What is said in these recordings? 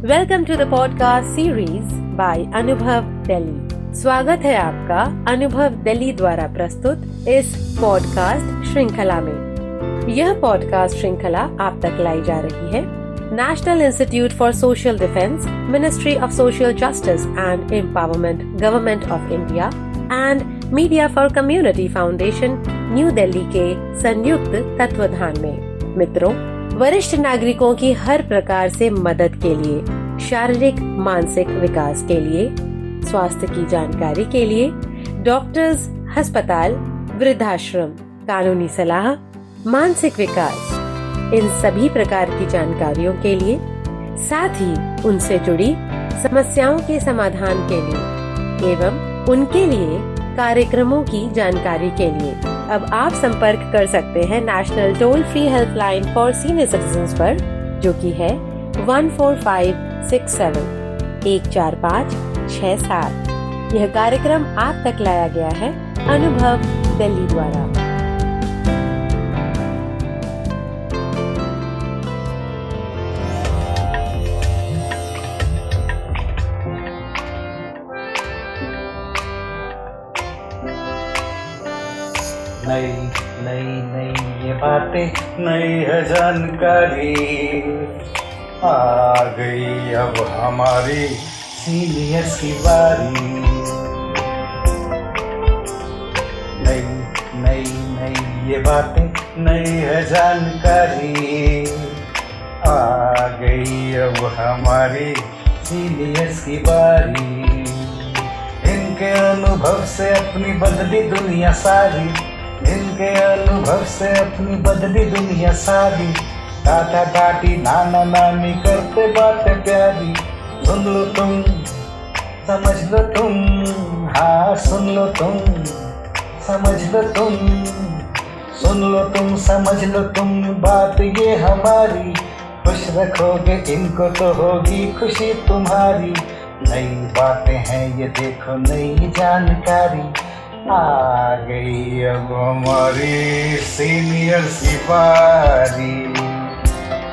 Welcome to the podcast series by Anubhav Delhi. स्वागत है आपका अनुभव दिल्ली द्वारा प्रस्तुत इस पॉडकास्ट श्रृंखला में। यह पॉडकास्ट श्रृंखला आप तक लाई जा रही है national institute for social defence, ministry of social justice and empowerment, government of India and media for community foundation, new Delhi के संयुक्त तत्वाधान में। मित्रों, वरिष्ठ नागरिकों की हर प्रकार से मदद के लिए, शारीरिक मानसिक विकास के लिए, स्वास्थ्य की जानकारी के लिए, डॉक्टर्स, अस्पताल, वृद्धाश्रम, कानूनी सलाह, मानसिक विकास, इन सभी प्रकार की जानकारियों के लिए, साथ ही उनसे जुड़ी समस्याओं के समाधान के लिए एवं उनके लिए कार्यक्रमों की जानकारी के लिए अब आप संपर्क कर सकते हैं national toll free helpline for senior citizens पर, जो कि है 14567 14567। यह कार्यक्रम आप तक लाया गया है अनुभव दिल्ली द्वारा। नई नई नई ये बातें, नई है जानकारी, आ गई अब हमारी सीनियर्स की बारी। नई नई नई ये बातें, नई है जानकारी, आ गई अब हमारी सीनियर्स की बारी। इनके अनुभव से अपनी बदली दुनिया सारी, इनके अनुभव से अपनी बदली दुनिया सारी। दादा दादी नाना नानी करते बातें प्यारी। सुन लो तुम, समझ लो तुम, हाँ सुन लो तुम, समझ लो तुम, सुन लो तुम, समझ लो तुम, बात ये हमारी। खुश रखोगे इनको तो होगी खुशी तुम्हारी। नई बातें हैं ये देखो, नई जानकारी, आ गई अब हमारी सीनियर्स की बारी।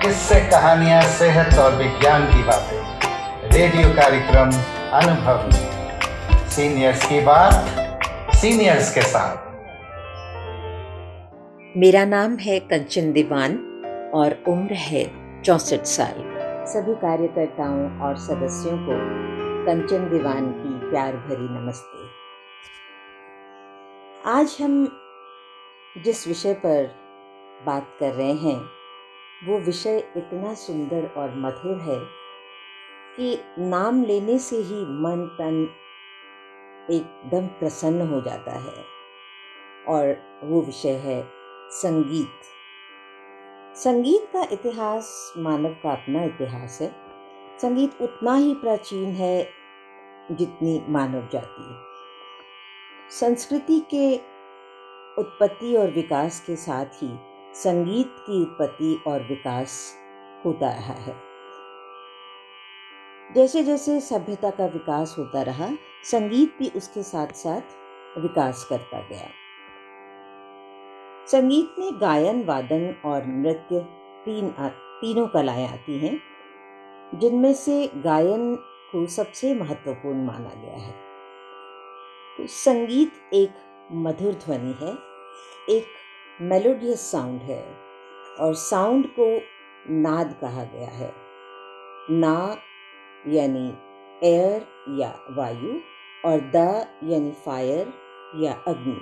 किस्से, कहानियां, सेहत और विज्ञान की बातें, रेडियो कार्यक्रम अनुभव में सीनियर्स की बात, सीनियर्स के साथ। मेरा नाम है कंचन दीवान और उम्र है 64 साल। सभी कार्यकर्ताओं और सदस्यों को कंचन दीवान की प्यार भरी नमस्ते। आज हम जिस विषय पर बात कर रहे हैं वो विषय इतना सुंदर और मधुर है कि नाम लेने से ही मन तन एकदम प्रसन्न हो जाता है। और वो विषय है संगीत। संगीत का इतिहास मानव का अपना इतिहास है। संगीत उतना ही प्राचीन है जितनी मानव जाति। संस्कृति के उत्पत्ति और विकास के साथ ही संगीत की उत्पत्ति और विकास होता रहा है। जैसे जैसे सभ्यता का विकास होता रहा, संगीत भी उसके साथ साथ विकास करता गया। संगीत में गायन, वादन और नृत्य तीनों कलाएं आती हैं, जिनमें से गायन को सबसे महत्वपूर्ण माना गया है। तो संगीत एक मधुर ध्वनि है, एक मेलोडियस साउंड है और साउंड को नाद कहा गया है। ना यानी एयर या वायु और द यानी फायर या अग्नि।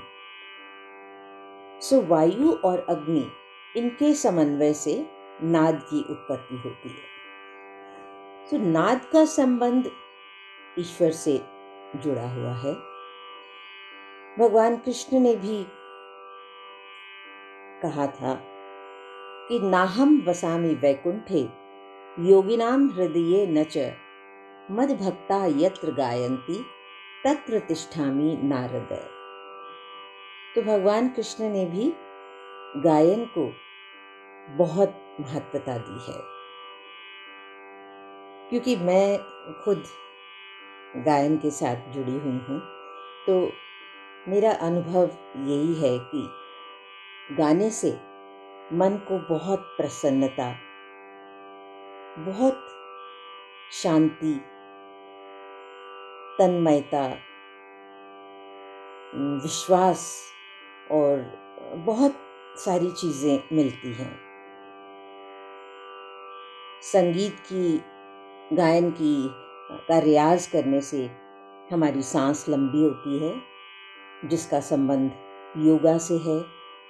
सो वायु और अग्नि, इनके समन्वय से नाद की उत्पत्ति होती है। तो नाद का संबंध ईश्वर से जुड़ा हुआ है। भगवान कृष्ण ने भी कहा था कि नाहम वसामि वैकुंठे योगिनाम हृदये न च मद्भक्ता यत्र गायन्ति तत्र तिष्ठामि नारद। तो भगवान कृष्ण ने भी गायन को बहुत महत्वता दी है। क्योंकि मैं खुद गायन के साथ जुड़ी हुई हूँ, तो मेरा अनुभव यही है कि गाने से मन को बहुत प्रसन्नता, बहुत शांति, तन्मयता, विश्वास और बहुत सारी चीज़ें मिलती हैं। संगीत की, गायन की का रियाज करने से हमारी सांस लंबी होती है, जिसका संबंध योगा से है।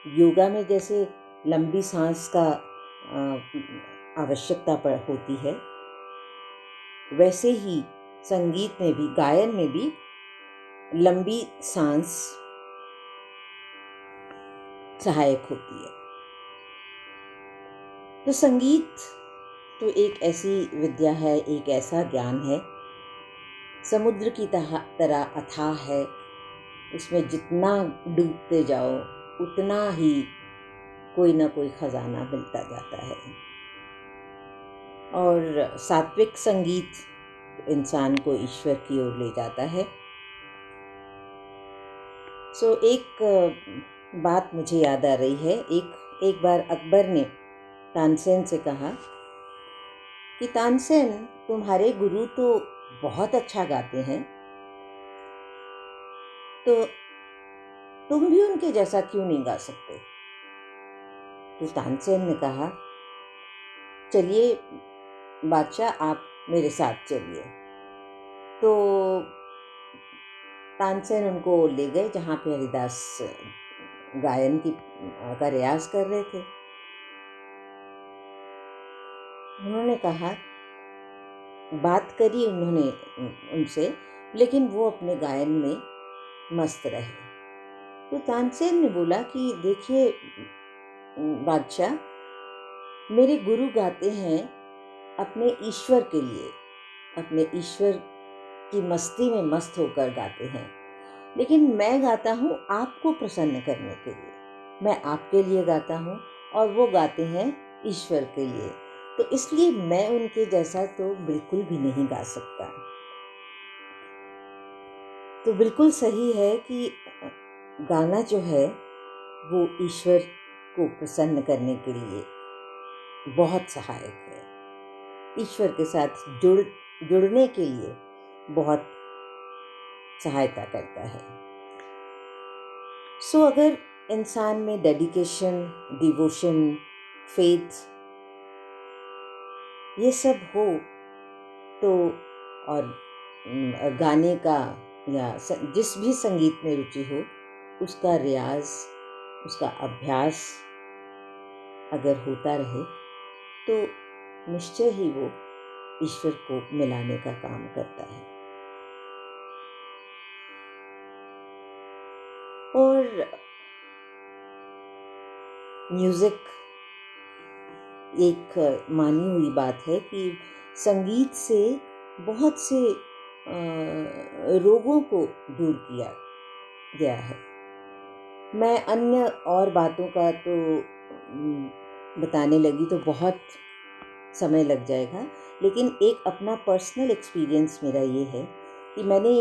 योगा में जैसे लंबी सांस का आवश्यकता होती है, वैसे ही संगीत में भी, गायन में भी लंबी सांस सहायक होती है। तो संगीत तो एक ऐसी विद्या है, एक ऐसा ज्ञान है, समुद्र की तरह अथाह है। उसमें जितना डूबते जाओ उतना ही कोई ना कोई खजाना मिलता जाता है। और सात्विक संगीत इंसान को ईश्वर की ओर ले जाता है। एक बात मुझे याद आ रही है। एक बार अकबर ने तानसेन से कहा कि तानसेन, तुम्हारे गुरु तो बहुत अच्छा गाते हैं, तो तुम भी उनके जैसा क्यों नहीं गा सकते? तो तानसेन ने कहा, चलिए बादशाह, आप मेरे साथ चलिए। तो तानसेन उनको ले गए जहाँ पे हरिदास गायन का रियाज कर रहे थे। उन्होंने कहा, बात करी उन्होंने उनसे, लेकिन वो अपने गायन में मस्त रहे। तो तानसेन ने बोला कि देखिए बादशाह, मेरे गुरु गाते हैं अपने ईश्वर के लिए, अपने ईश्वर की मस्ती में मस्त होकर गाते हैं, लेकिन मैं गाता हूँ आपको प्रसन्न करने के लिए। मैं आपके लिए गाता हूँ और वो गाते हैं ईश्वर के लिए, तो इसलिए मैं उनके जैसा तो बिल्कुल भी नहीं गा सकता। तो बिल्कुल सही है कि गाना जो है वो ईश्वर को प्रसन्न करने के लिए बहुत सहायक है, ईश्वर के साथ जुड़ने के लिए बहुत सहायता करता है। अगर इंसान में डेडिकेशन, डिवोशन, फेथ ये सब हो तो, और गाने का या जिस भी संगीत में रुचि हो, उसका रियाज, उसका अभ्यास अगर होता रहे तो निश्चय ही वो ईश्वर को मिलाने का काम करता है। और म्यूजिक, एक मानी हुई बात है कि संगीत से बहुत से रोगों को दूर किया गया है। मैं अन्य और बातों का तो बताने लगी तो बहुत समय लग जाएगा, लेकिन एक अपना पर्सनल एक्सपीरियंस मेरा ये है कि मैंने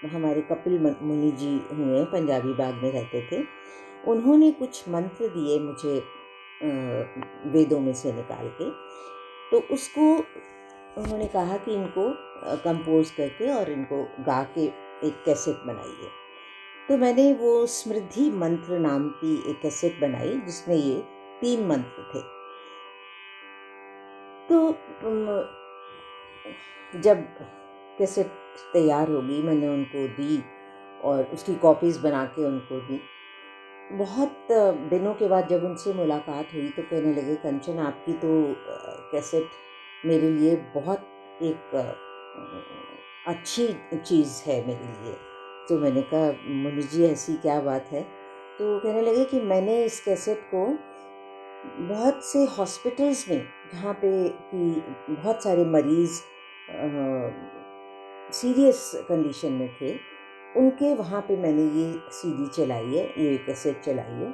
हमारे कपिल मुनि जी हुए, पंजाबी बाग में रहते थे, उन्होंने कुछ मंत्र दिए मुझे वेदों में से निकाल के। तो उसको उन्होंने कहा कि इनको कंपोज करके और इनको गा के एक कैसेट बनाइए। तो मैंने वो स्मृति मंत्र नाम की एक कैसेट बनाई जिसमें ये 3 मंत्र थे। तो जब कैसेट तैयार होगी मैंने उनको दी और उसकी कॉपीज़ बना के उनको दी। बहुत दिनों के बाद जब उनसे मुलाकात हुई तो कहने लगे, कंचन आपकी तो कैसेट मेरे लिए बहुत एक अच्छी चीज़ है मेरे लिए। तो मैंने कहा, मुनि जी ऐसी क्या बात है? तो कहने लगे कि मैंने इस कैसेट को बहुत से हॉस्पिटल्स में, जहाँ पे कि बहुत सारे मरीज़ सीरियस कंडीशन में थे, उनके वहाँ पे मैंने ये सीडी चलाई है, ये कैसेट चलाई है,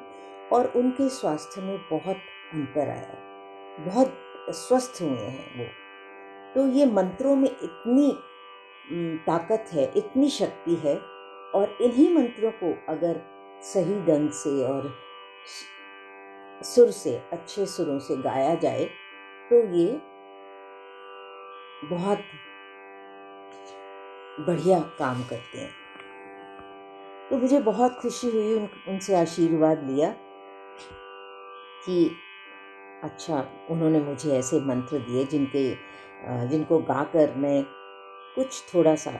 और उनके स्वास्थ्य में बहुत अंतर आया, बहुत स्वस्थ हुए हैं वो। तो ये मंत्रों में इतनी ताकत है, इतनी शक्ति है, और इन्हीं मंत्रों को अगर सही ढंग से और सुर से, अच्छे सुरों से गाया जाए तो ये बहुत बढ़िया काम करते हैं। तो मुझे बहुत खुशी हुई उनसे आशीर्वाद लिया कि अच्छा, उन्होंने मुझे ऐसे मंत्र दिए जिनको गाकर मैं कुछ थोड़ा सा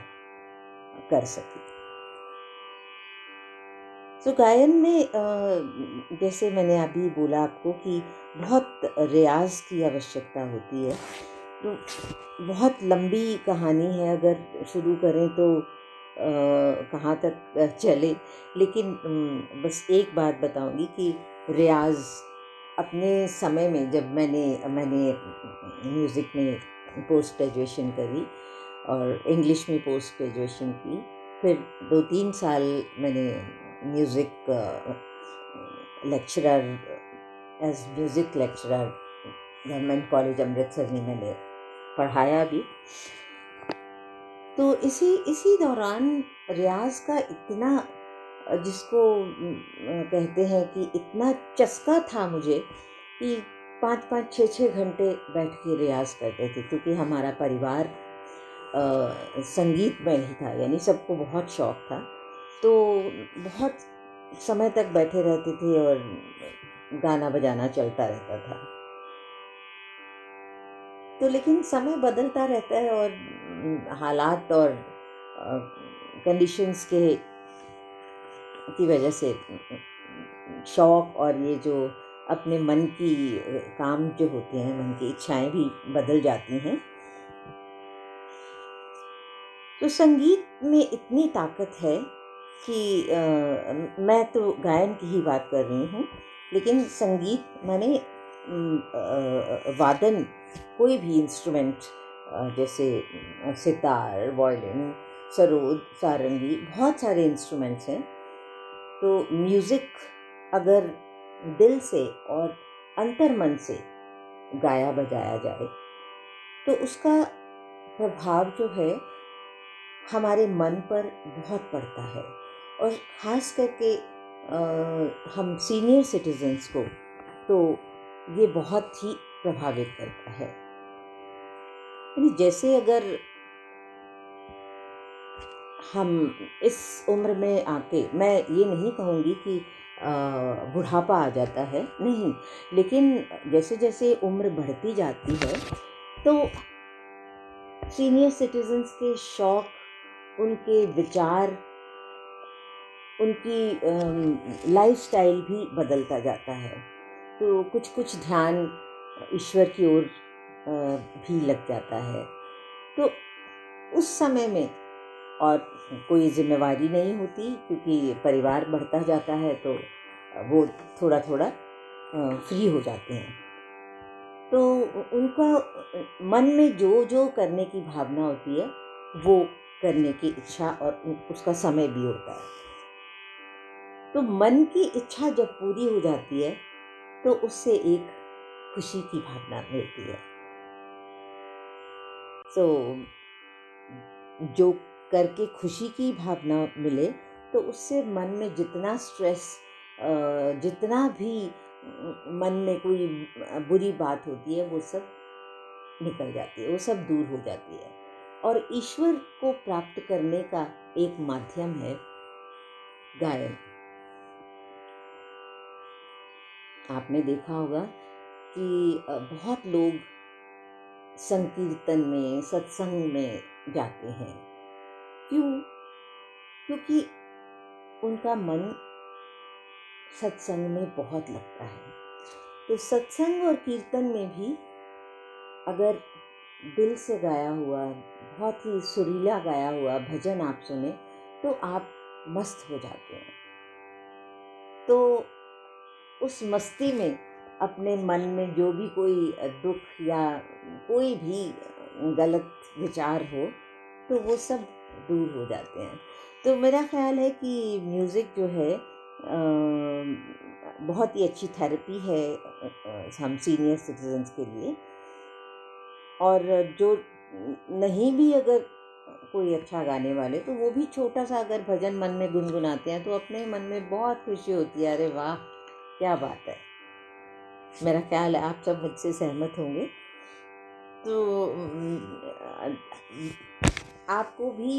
कर सकी। तो गायन में जैसे मैंने अभी बोला आपको कि बहुत रियाज की आवश्यकता होती है। तो बहुत लंबी कहानी है, अगर शुरू करें तो कहाँ तक चले, लेकिन बस एक बात बताऊंगी कि रियाज अपने समय में, जब मैंने म्यूज़िक में पोस्ट ग्रेजुएशन करी और इंग्लिश में पोस्ट ग्रेजुएशन की, फिर 2-3 साल मैंने music lecturer as music lecturer government college Amritsar में मैंने पढ़ाया भी। तो इसी दौरान रियाज का इतना, जिसको कहते हैं कि इतना चस्का था मुझे कि 5-5, 6-6 घंटे बैठ के रियाज करते थे, क्योंकि हमारा परिवार संगीत में ही था, यानी सबको बहुत शौक था। तो बहुत समय तक बैठे रहते थे और गाना बजाना चलता रहता था। तो लेकिन समय बदलता रहता है और हालात और कंडीशंस की वजह से शौक और ये जो अपने मन की काम जो होते हैं, मन की इच्छाएं भी बदल जाती हैं। तो संगीत में इतनी ताकत है कि मैं तो गायन की ही बात कर रही हूँ, लेकिन संगीत माने वादन, कोई भी इंस्ट्रूमेंट, जैसे सितार, वायलिन, सरोद, सारंगी, बहुत सारे इंस्ट्रूमेंट्स हैं। तो म्यूज़िक अगर दिल से और अंतर्मन से गाया बजाया जाए तो उसका प्रभाव जो है हमारे मन पर बहुत पड़ता है, और ख़ास करके हम सीनियर सिटीजन्स को तो ये बहुत ही प्रभावित करता है। यानी जैसे अगर हम इस उम्र में आके, मैं ये नहीं कहूँगी कि बुढ़ापा आ जाता है, नहीं, लेकिन जैसे जैसे उम्र बढ़ती जाती है तो सीनियर सिटीजन्स के शौक, उनके विचार, उनकी लाइफस्टाइल भी बदलता जाता है। तो कुछ ध्यान ईश्वर की ओर भी लग जाता है। तो उस समय में और कोई जिम्मेवारी नहीं होती, क्योंकि परिवार बढ़ता जाता है तो वो थोड़ा थोड़ा फ्री हो जाते हैं। तो उनका मन में जो जो करने की भावना होती है वो करने की इच्छा और उसका समय भी होता है। तो मन की इच्छा जब पूरी हो जाती है तो उससे एक खुशी की भावना मिलती है। तो जो करके खुशी की भावना मिले तो उससे मन में जितना स्ट्रेस, जितना भी मन में कोई बुरी बात होती है वो सब निकल जाती है, वो सब दूर हो जाती है। और ईश्वर को प्राप्त करने का एक माध्यम है गायन। आपने देखा होगा कि बहुत लोग संकीर्तन में, सत्संग में जाते हैं। क्यों? क्योंकि उनका मन सत्संग में बहुत लगता है। तो सत्संग और कीर्तन में भी अगर दिल से गाया हुआ, बहुत ही सुरीला गाया हुआ भजन आप सुने तो आप मस्त हो जाते हैं। तो उस मस्ती में अपने मन में जो भी कोई दुख या कोई भी गलत विचार हो तो वो सब दूर हो जाते हैं। तो मेरा ख्याल है कि म्यूज़िक जो है बहुत ही अच्छी थेरेपी है हम सीनियर सिटीजन्स के लिए। और जो नहीं भी अगर कोई अच्छा गाने वाले, तो वो भी छोटा सा अगर भजन मन में गुनगुनाते हैं तो अपने मन में बहुत खुशी होती है। अरे वाह, क्या बात है। मेरा ख्याल है आप सब मुझसे सहमत होंगे। तो आपको भी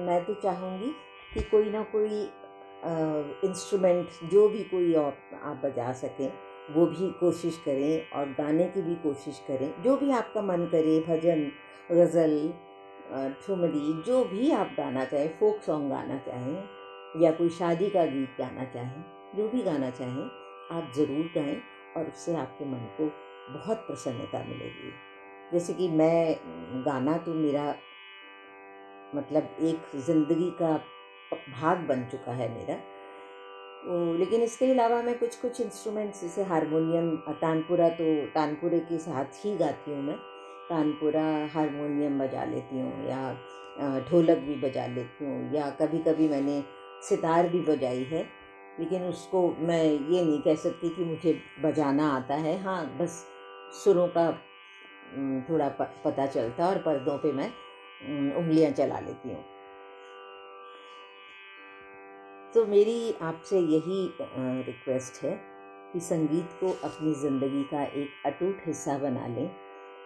मैं तो चाहूँगी कि कोई ना कोई इंस्ट्रूमेंट जो भी कोई आप बजा सकें वो भी कोशिश करें, और गाने की भी कोशिश करें, जो भी आपका मन करे, भजन, गज़ल, ठुमरी, जो भी आप गाना चाहें, फोक सॉन्ग गाना चाहें या कोई शादी का गीत गाना चाहें, जो भी गाना चाहें आप ज़रूर गाएं, और उससे आपके मन को बहुत प्रसन्नता मिलेगी। जैसे कि मैं गाना तो मेरा मतलब एक ज़िंदगी का भाग बन चुका है मेरा, लेकिन इसके अलावा मैं कुछ इंस्ट्रूमेंट्स जैसे हारमोनियम, तानपुरा, तो तानपुरे के साथ ही गाती हूँ मैं। तानपुरा, हारमोनियम बजा लेती हूँ, या ढोलक भी बजा लेती हूँ, या कभी कभी मैंने सितार भी बजाई है, लेकिन उसको मैं ये नहीं कह सकती कि मुझे बजाना आता है। हाँ, बस सुरों का थोड़ा पता चलता है, और पर्दों पे मैं उंगलियां चला लेती हूँ। तो मेरी आपसे यही रिक्वेस्ट है कि संगीत को अपनी ज़िंदगी का एक अटूट हिस्सा बना लें,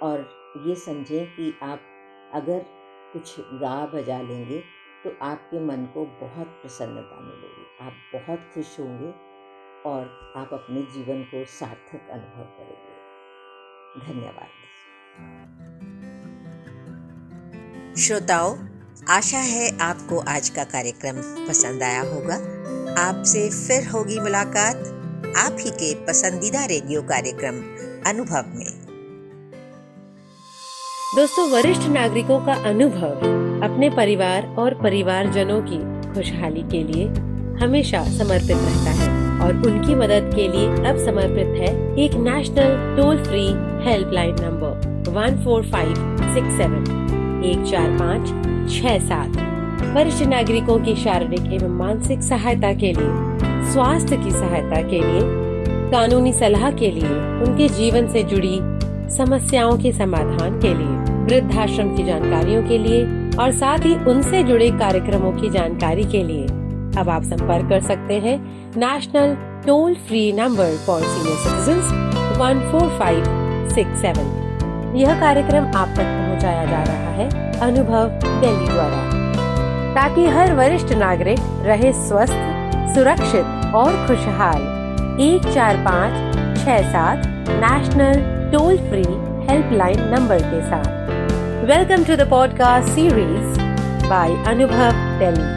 और ये समझें कि आप अगर कुछ गा बजा लेंगे तो आपके मन को बहुत प्रसन्नता मिलेगी, आप बहुत खुश होंगे, और आप अपने जीवन को सार्थक अनुभव करेंगे। धन्यवाद। श्रोताओं, आशा है आपको आज का कार्यक्रम पसंद आया होगा। आपसे फिर होगी मुलाकात आप ही के पसंदीदा रेडियो कार्यक्रम अनुभव में। दोस्तों, वरिष्ठ नागरिकों का अनुभव अपने परिवार और परिवारजनों की खुशहाली के लिए हमेशा समर्पित रहता है, और उनकी मदद के लिए अब समर्पित है एक national toll free helpline number 14567 14567। वरिष्ठ नागरिकों की शारीरिक एवं मानसिक सहायता के लिए, स्वास्थ्य की सहायता के लिए, कानूनी सलाह के लिए, उनके जीवन से जुड़ी समस्याओं के समाधान के लिए, वृद्धाश्रम की जानकारियों के लिए, और साथ ही उनसे जुड़े कार्यक्रमों की जानकारी के लिए अब आप संपर्क कर सकते हैं national toll free number for senior citizens 14567। यह कार्यक्रम आप तक पहुंचाया जा रहा है अनुभव दिल्ली द्वारा, ताकि हर वरिष्ठ नागरिक रहे स्वस्थ, सुरक्षित और खुशहाल। 14567 national toll free helpline number के साथ। Welcome to the podcast series by Anubhav Delhi.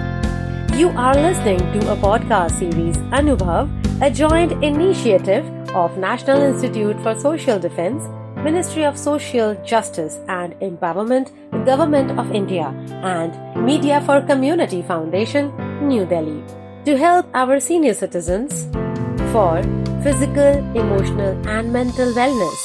You are listening to a podcast series Anubhav, a joint initiative of National Institute for Social Defence, Ministry of Social Justice and Empowerment, Government of India, and Media for Community Foundation, New Delhi, to help our senior citizens for physical, emotional and mental wellness.